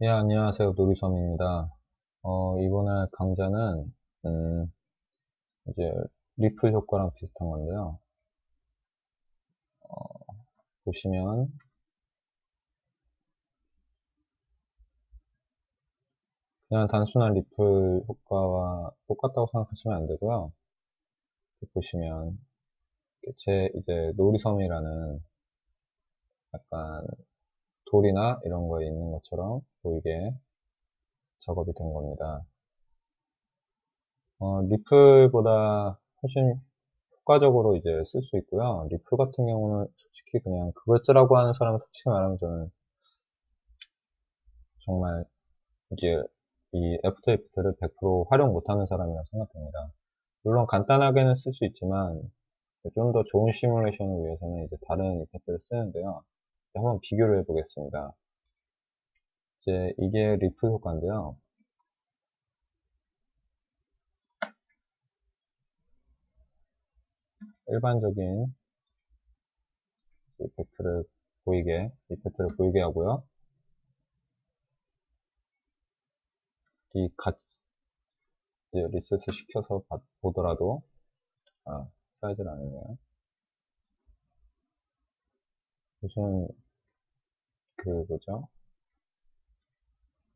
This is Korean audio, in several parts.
예, 안녕하세요. 노리섬입니다. 이번에 강좌는, 이제, 리플 효과랑 비슷한 건데요. 보시면, 그냥 단순한 리플 효과와 똑같다고 생각하시면 안 되고요. 보시면, 제 이제 노리섬이라는 약간 돌이나 이런 거에 있는 것처럼 보이게 작업이 된 겁니다. 리플보다 훨씬 효과적으로 이제 쓸 수 있고요. 리플 같은 경우는 솔직히 그냥 그걸 쓰라고 하는 사람은 솔직히 말하면 저는 정말 이제 이 애프터 이펙트를 100% 활용 못하는 사람이라고 생각됩니다. 물론 간단하게는 쓸 수 있지만 좀 더 좋은 시뮬레이션을 위해서는 이제 다른 이펙트를 쓰는데요. 한번 비교를 해보겠습니다. 이제 이게 리프 효과인데요. 일반적인 이펙트를 보이게 하고요. 이 같이 이제 리셋을 시켜서 보더라도 사이즈를 안 했네요. 무슨 그 뭐죠?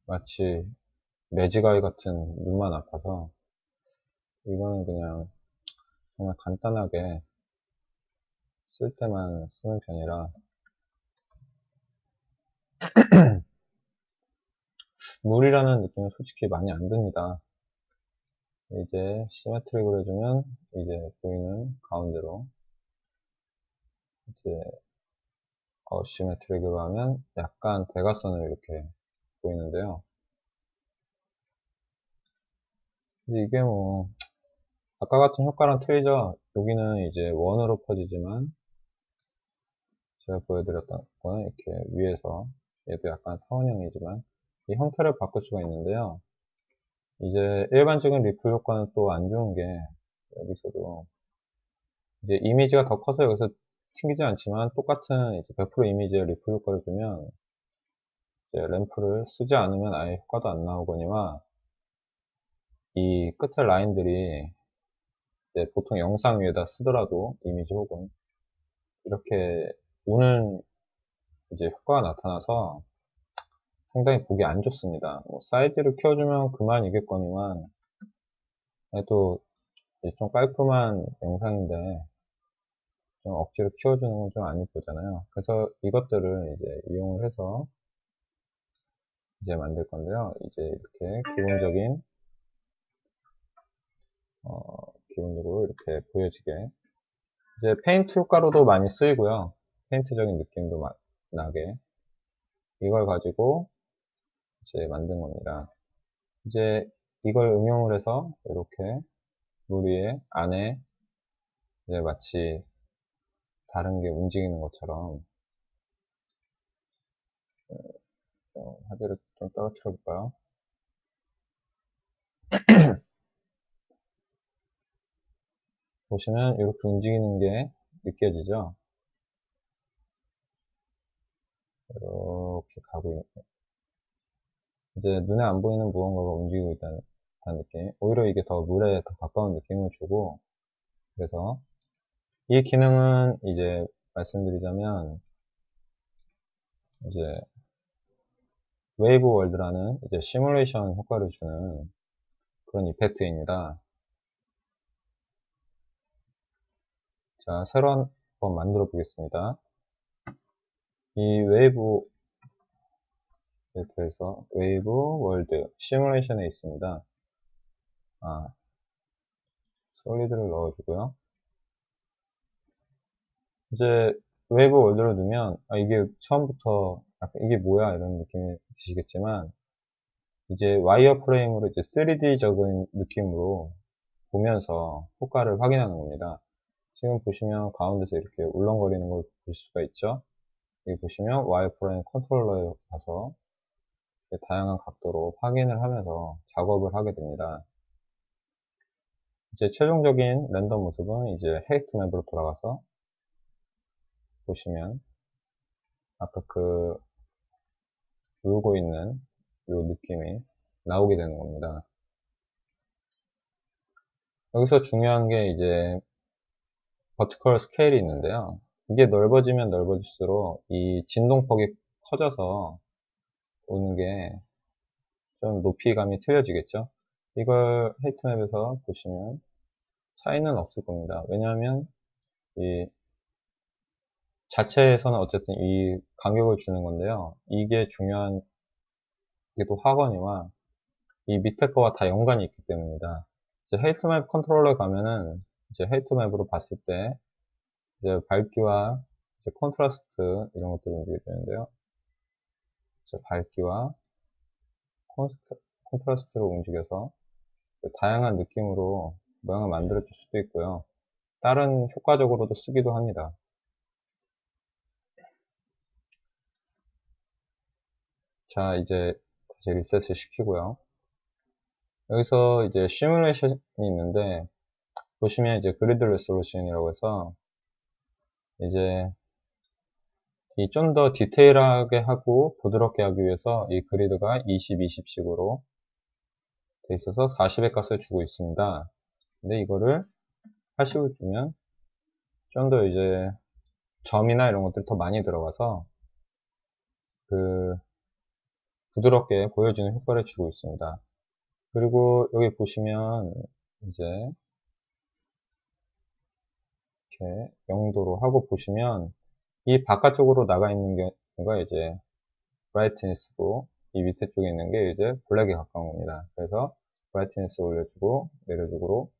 마치 매지가이 같은 눈만 아파서 이거는 그냥 정말 간단하게 쓸 때만 쓰는 편이라 물이라는 느낌은 솔직히 많이 안 듭니다. 이제 시메트릭으로 해주면 이제 보이는 가운데로 이제 어시메트릭으로 하면 약간 대각선을 이렇게 보이는데요. 이제 이게 뭐 아까 같은 효과랑 틀리죠. 여기는 이제 원으로 퍼지지만 제가 보여드렸던 거는 이렇게 위에서 얘도 약간 타원형이지만 이 형태를 바꿀 수가 있는데요. 이제 일반적인 리플 효과는 또 안 좋은 게 여기서도 이제 이미지가 더 커서 여기서 튕기지 않지만 똑같은 이제 100% 이미지의 리플 효과를 주면 이제 램프를 쓰지 않으면 아예 효과도 안 나오거니와 이 끝에 라인들이 이제 보통 영상 위에다 쓰더라도 이미지 혹은 이렇게 우는 이제 효과가 나타나서 상당히 보기 안 좋습니다. 뭐 사이즈를 키워주면 그만이겠거니만 또 좀 깔끔한 영상인데 좀 억지로 키워주는 건 좀 안 이쁘잖아요. 그래서 이것들을 이제 이용을 해서 이제 만들 건데요. 이제 이렇게 기본적으로 이렇게 보여지게. 이제 페인트 효과로도 많이 쓰이고요. 페인트적인 느낌도 나게. 이걸 가지고 이제 만든 겁니다. 이제 이걸 응용을 해서 이렇게 물 위에 안에 이제 마치 다른 게 움직이는 것처럼 화질을 좀 떨어뜨려 볼까요? 보시면 이렇게 움직이는 게 느껴지죠? 이렇게 가고 이제 눈에 안 보이는 무언가가 움직이고 있다는 느낌. 오히려 이게 더 물에 더 가까운 느낌을 주고, 그래서 이 기능은 이제 말씀드리자면, 이제 웨이브 월드라는 이제 시뮬레이션 효과를 주는 그런 이펙트입니다. 자, 새로 한번 만들어 보겠습니다. 이 웨이브 이펙트에서 웨이브 월드 시뮬레이션에 있습니다. 솔리드를 넣어주고요. 이제 웨이브 월드를 넣으면 이게 처음부터 약간 이게 뭐야 이런 느낌이 드시겠지만 이제 와이어 프레임으로 이제 3D적인 느낌으로 보면서 효과를 확인하는 겁니다. 지금 보시면 가운데서 이렇게 울렁거리는 걸 보실 수가 있죠. 여기 보시면 와이어 프레임 컨트롤러에 가서 다양한 각도로 확인을 하면서 작업을 하게 됩니다. 이제 최종적인 렌더 모습은 이제 헤이트 맵으로 돌아가서 보시면 아까 그 울고 있는 느낌이 나오게 되는 겁니다. 여기서 중요한 게 이제 버티컬 스케일이 있는데요. 이게 넓어지면 넓어질수록 이 진동폭이 커져서 오는 게 좀 높이감이 틀려지겠죠. 이걸 헤이트맵에서 보시면 차이는 없을 겁니다. 왜냐하면 이 자체에서는 어쨌든 이 간격을 주는 건데요. 이게 중요한 게 또 하거니와 이 밑에 거와 다 연관이 있기 때문입니다. 이제 헤이트맵 컨트롤러에 가면은 이제 헤이트맵으로 봤을 때 이제 밝기와 이제 콘트라스트 이런 것들을 움직이게 되는데요. 이제 밝기와 콘트라스트를 움직여서 다양한 느낌으로 모양을 만들어 줄 수도 있고요. 다른 효과적으로도 쓰기도 합니다. 자, 이제 다시 리셋을 시키고요. 여기서 이제 시뮬레이션이 있는데 보시면 이제 그리드 레솔루션이라고 해서 이제 이 좀 더 디테일하게 하고 부드럽게 하기 위해서 이 그리드가 20, 20식으로 돼 있어서 40의 값을 주고 있습니다. 근데 이거를 80을 주면 좀 더 이제 점이나 이런 것들이 더 많이 들어가서 그 부드럽게 보여지는 효과를 주고 있습니다. 그리고 여기 보시면 이제 이렇게 0도로 하고 보시면 이 바깥쪽으로 나가 있는 경우가 이제 브라이트니스고 이 밑에 쪽에 있는 게 이제 블랙에 가까운 겁니다. 그래서 브라이트니스 올려주고 내려주고로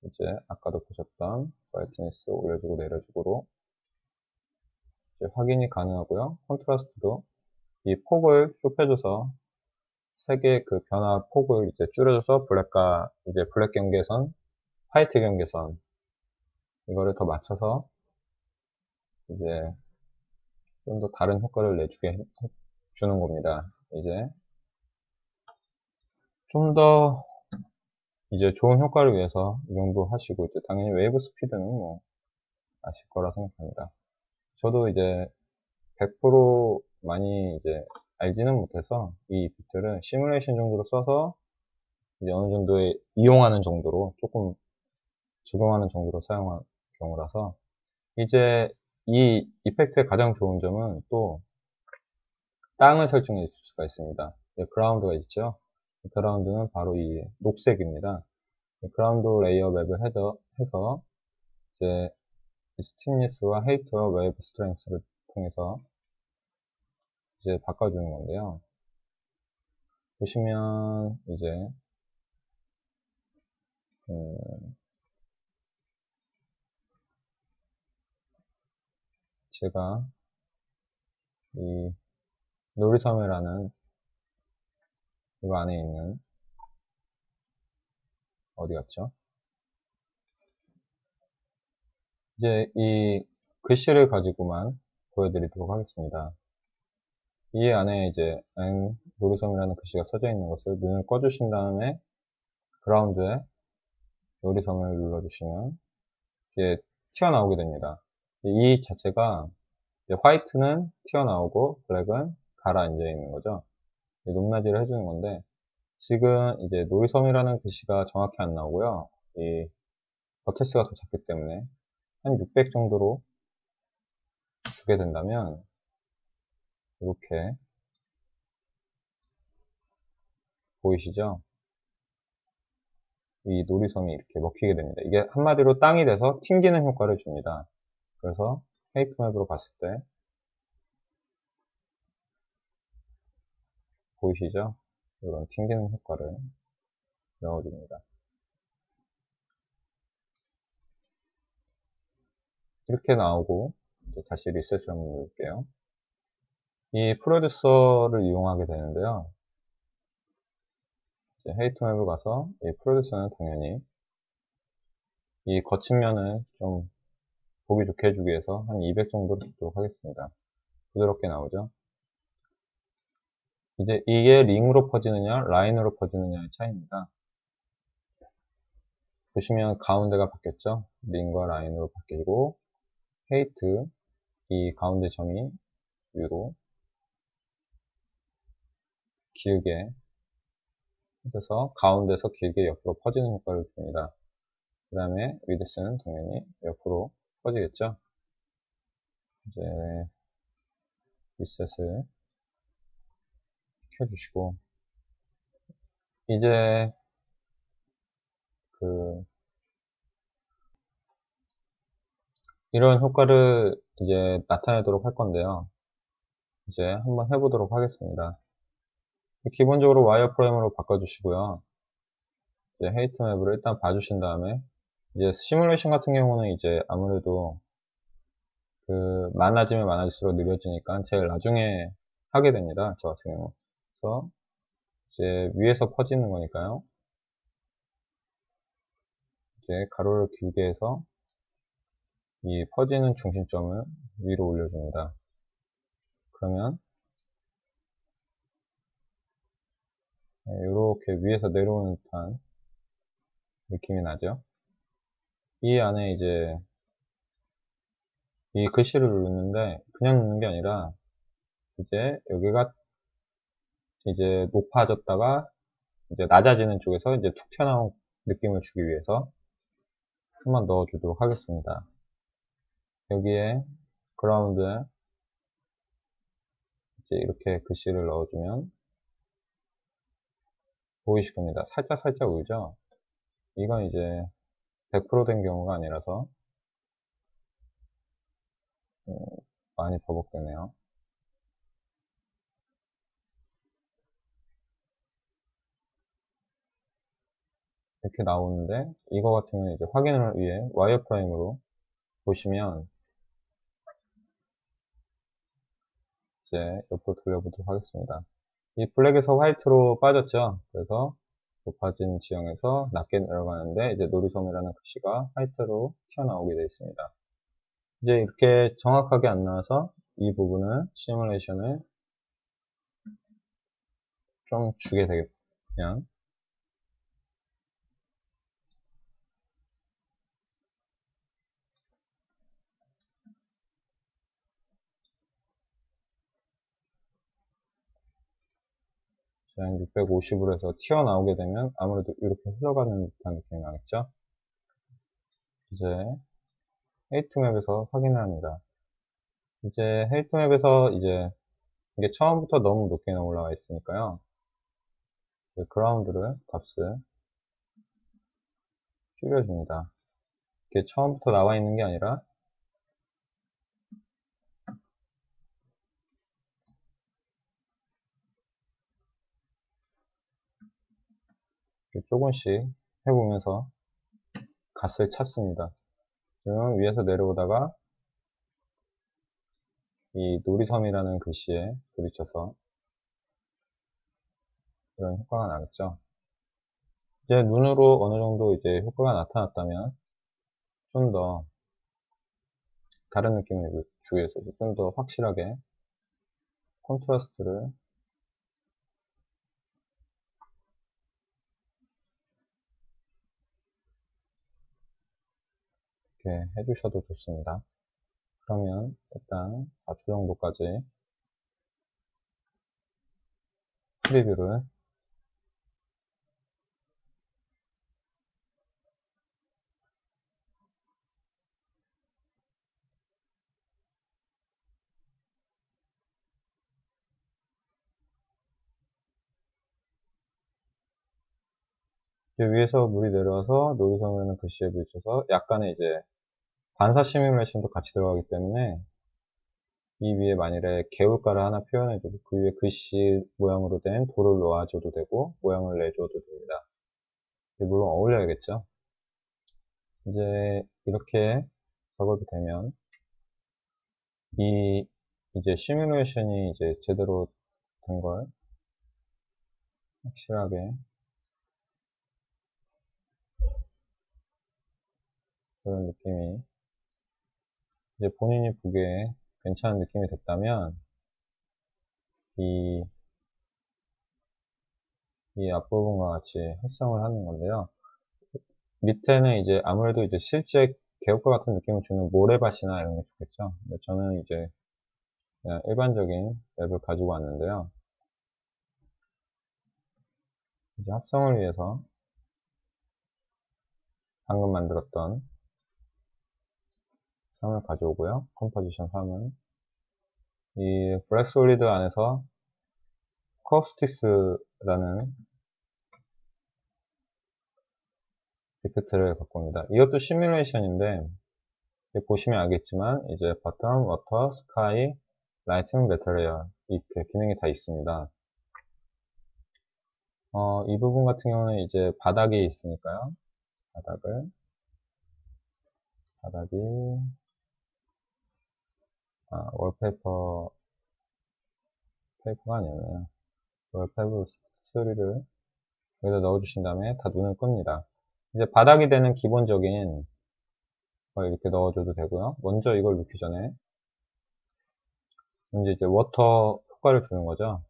이제 아까도 보셨던 브라이트니스 올려주고 내려주고로 이제 확인이 가능하고요. 컨트라스트도 이 폭을 좁혀줘서 색의 그 변화 폭을 이제 줄여줘서 블랙과 이제 블랙 경계선, 화이트 경계선 이거를 더 맞춰서 이제 좀 더 다른 효과를 내주게 주는 겁니다. 이제 좀 더 이제 좋은 효과를 위해서 이 정도 하시고 이제 당연히 웨이브 스피드는 뭐 아실 거라 생각합니다. 저도 이제 100% 많이 이제 알지는 못해서 이 비트를 시뮬레이션 정도로 써서 이제 어느 정도의 이용하는 정도로 조금 적용하는 정도로 사용한 경우라서 이제 이 이펙트의 가장 좋은 점은 또 땅을 설정해 줄 수가 있습니다. 그라운드가 있죠. 그라운드는 바로 이 녹색입니다. 그라운드 레이어 맵을 해서 이제 스팀니스와 헤이트와 웨이브 스트렝스를 통해서 이제 바꿔주는 건데요. 보시면 이제 제가 이 놀이섬이라는 이거 안에 있는 어디 갔죠? 이제 이 글씨를 가지고만 보여드리도록 하겠습니다. 이 안에 이제 놀이섬이라는 글씨가 써져 있는 것을 눈을 꺼주신 다음에 그라운드에 놀이섬을 눌러주시면 이게 튀어나오게 됩니다. 이 자체가 이제 화이트는 튀어나오고 블랙은 가라앉아 있는 거죠. 높낮이를 해주는 건데 지금 이제 놀이섬이라는 글씨가 정확히 안 나오고요. 이 버테스가 더 작기 때문에 한 600 정도로 주게 된다면 이렇게 보이시죠? 이 놀이섬이 이렇게 먹히게 됩니다. 이게 한마디로 땅이 돼서 튕기는 효과를 줍니다. 그래서 헤이트맵으로 봤을 때 보이시죠? 이런 튕기는 효과를 넣어줍니다. 이렇게 나오고 이제 다시 리셋을 한번 누를게요. 이 프로듀서를 이용하게 되는데요. 이제 헤이트맵을 가서 이 프로듀서는 당연히 이 거친 면을 좀 보기 좋게 해주기 위해서 한 200 정도로 주도록 하겠습니다. 부드럽게 나오죠? 이제 이게 링으로 퍼지느냐, 라인으로 퍼지느냐의 차이입니다. 보시면 가운데가 바뀌었죠? 링과 라인으로 바뀌고, 헤이트, 이 가운데 점이 위로, 길게 해서 가운데서 길게 옆으로 퍼지는 효과를 줍니다. 그 다음에 위드스는 당연히 옆으로 퍼지겠죠. 이제 리셋을 켜주시고, 이제 이런 효과를 이제 나타내도록 할 건데요. 이제 한번 해보도록 하겠습니다. 기본적으로 와이어프레임으로 바꿔주시고요. 이제 헤이트맵으로 일단 봐주신 다음에, 이제 시뮬레이션 같은 경우는 이제 아무래도 많아지면 많아질수록 느려지니까 제일 나중에 하게 됩니다. 저 같은 경우. 그래서 이제 위에서 퍼지는 거니까요. 이제 가로를 길게 해서 이 퍼지는 중심점을 위로 올려줍니다. 그러면 이렇게 위에서 내려오는 듯한 느낌이 나죠. 이 안에 이제 이 글씨를 누르는데 그냥 누르는 게 아니라 이제 여기가 이제 높아졌다가 이제 낮아지는 쪽에서 이제 툭 튀어나온 느낌을 주기 위해서 한번 넣어주도록 하겠습니다. 여기에 그라운드에 이제 이렇게 글씨를 넣어주면 보이실 겁니다. 살짝 울죠? 이건 이제 100%된 경우가 아니라서 많이 버벅대네요. 이렇게 나오는데 이거 같은 경우는 이제 확인을 위해 와이어프레임으로 보시면 이제 옆으로 돌려보도록 하겠습니다. 이 블랙에서 화이트로 빠졌죠. 그래서 높아진 지형에서 낮게 내려가는데 이제 노리섬이라는 글씨가 화이트로 튀어나오게 되어 있습니다. 이제 이렇게 정확하게 안 나와서 이 부분을 시뮬레이션을 좀 주게 되겠 그냥 한 650으로 해서 튀어나오게 되면 아무래도 이렇게 흘러가는 듯한 느낌이 나겠죠. 이제 헤이트맵에서 확인을 합니다. 이제 헤이트맵에서 이제 이게 처음부터 너무 높게 올라와 있으니까요. 그라운드를 값을 줄여줍니다. 이게 처음부터 나와 있는 게 아니라 조금씩 해보면서 값을 찾습니다. 그러면 위에서 내려오다가 이 놀이섬이라는 글씨에 부딪혀서 이런 효과가 나겠죠. 이제 눈으로 어느 정도 이제 효과가 나타났다면 좀 더 다른 느낌을 주기 위해서 좀 더 확실하게 콘트라스트를 이렇게 해주셔도 좋습니다. 그러면 일단 4초 정도까지 프리뷰를 이제 위에서 물이 내려와서 놀이섬이라는 글씨에 부딪혀서 약간의 이제 반사 시뮬레이션도 같이 들어가기 때문에 이 위에 만일에 개울가를 하나 표현해주고 그 위에 글씨 모양으로 된 돌을 놓아줘도 되고 모양을 내줘도 됩니다. 물론 어울려야겠죠. 이제 이렇게 작업이 되면 이 이제 시뮬레이션이 이제 제대로 된 걸 확실하게 그런 느낌이 이제 본인이 보기에 괜찮은 느낌이 됐다면 이, 이 앞부분과 같이 합성을 하는 건데요. 밑에는 이제 아무래도 이제 실제 개울가 같은 느낌을 주는 모래밭이나 이런 게 좋겠죠. 근데 저는 이제 그냥 일반적인 맵을 가지고 왔는데요. 이제 합성을 위해서 방금 만들었던 3을 가져오고요. 컴포지션 3은 이 블랙 솔리드 안에서 커스티스라는 이펙트를 갖고 옵니다. 이것도 시뮬레이션인데 보시면 알겠지만 이제 버튼, 워터, 스카이, 라이팅, 메테리얼 이렇게 기능이 다 있습니다. 이 부분 같은 경우는 이제 바닥이 있으니까요. 바닥이 월페이퍼가 아니었네요. 월페이퍼 3를 여기다 넣어주신 다음에 다 눈을 끕니다. 이제 바닥이 되는 기본적인 걸 이렇게 넣어줘도 되고요. 먼저 이걸 넣기 전에 이제 워터 효과를 주는 거죠.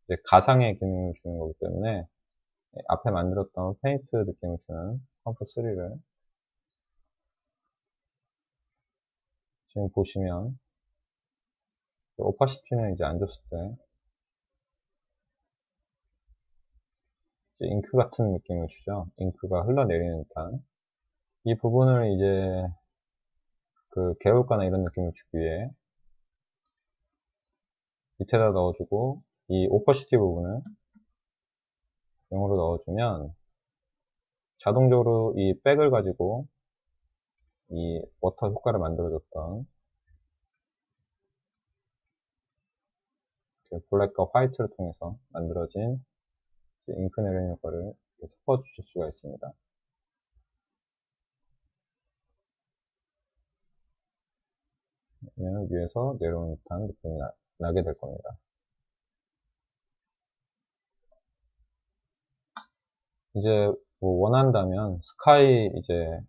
이제 가상의 기능을 주는 거기 때문에 앞에 만들었던 페인트 느낌을 주는 컴프 3를 지금 보시면 오파시티는 이제 안 줬을 때 이제 잉크 같은 느낌을 주죠. 잉크가 흘러내리는 듯한 이 부분을 이제 그 개울가나 이런 느낌을 주기 위해 밑에다 넣어주고 이 오퍼시티 부분을 0으로 넣어주면 자동적으로 이 백을 가지고 이 워터 효과를 만들어줬던 그 블랙과 화이트를 통해서 만들어진 잉크 내리는 효과를 섞어 주실 수가 있습니다. 그러면 위에서 내려오는 듯한 느낌이 나게 될 겁니다. 이제 뭐 원한다면 스카이 이제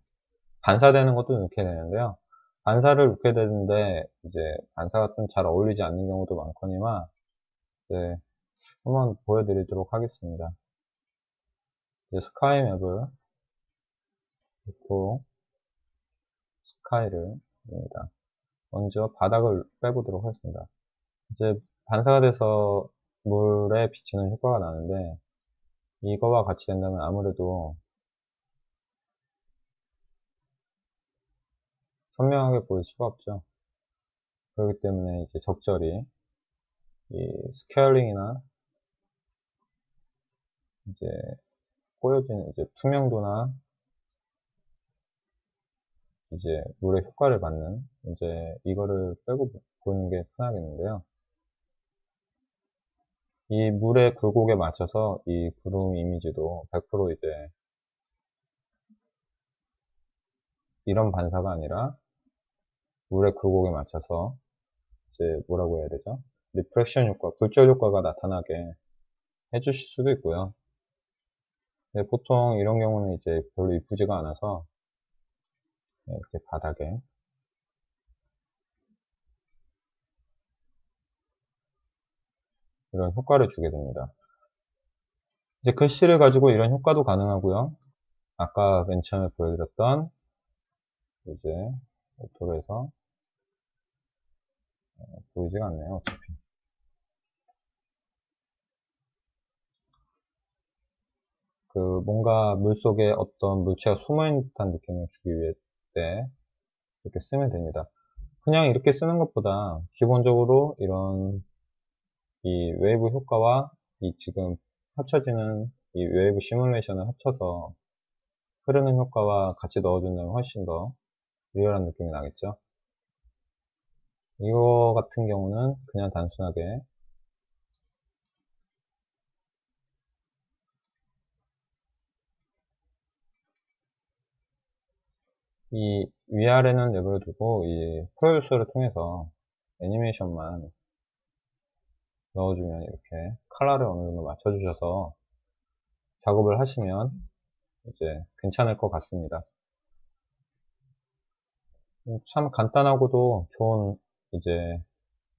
반사되는 것도 넣게 되는데요. 반사를 넣게 되는데 이제 반사가 좀 잘 어울리지 않는 경우도 많거니와 이제 한번 보여드리도록 하겠습니다. 이제 스카이 맵을 넣고 스카이를 입니다. 먼저 바닥을 빼보도록 하겠습니다. 이제 반사가 돼서 물에 비치는 효과가 나는데 이거와 같이 된다면 아무래도 선명하게 보일 수가 없죠. 그렇기 때문에 이제 적절히 이 스케일링이나 이제 꼬여지는 이제 투명도나 이제 물의 효과를 받는 이제 이거를 빼고 보는 게 편하겠는데요. 이 물의 굴곡에 맞춰서 이 구름 이미지도 100% 이제 이런 반사가 아니라 물의 굴곡에 맞춰서 이제 뭐라고 해야 되죠? 리프렉션 효과, 굴절 효과가 나타나게 해주실 수도 있고요. 근데 보통 이런 경우는 이제 별로 이쁘지가 않아서 이렇게 바닥에 이런 효과를 주게 됩니다. 이제 글씨를 가지고 이런 효과도 가능하고요. 아까 맨 처음에 보여드렸던 이제 오토로 해서 보이지가 않네요. 어차피. 그 뭔가 물속에 어떤 물체가 숨어있는 듯한 느낌을 주기 위해 때 이렇게 쓰면 됩니다. 그냥 이렇게 쓰는 것보다 기본적으로 이런 이 웨이브 효과와 이 지금 합쳐지는 이 웨이브 시뮬레이션을 합쳐서 흐르는 효과와 같이 넣어준다면 훨씬 더 리얼한 느낌이 나겠죠. 이거 같은 경우는 그냥 단순하게 이 위아래는 내버려 두고 이 프로듀서를 통해서 애니메이션만 넣어주면 이렇게 컬러를 어느 정도 맞춰주셔서 작업을 하시면 이제 괜찮을 것 같습니다. 참 간단하고도 좋은 이제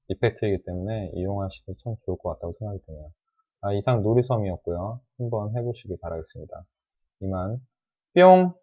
이펙트이기 때문에 이용하시기 참 좋을 것 같다고 생각이 드네요. 이상 놀이섬이었고요. 한번 해보시기 바라겠습니다. 이만 뿅!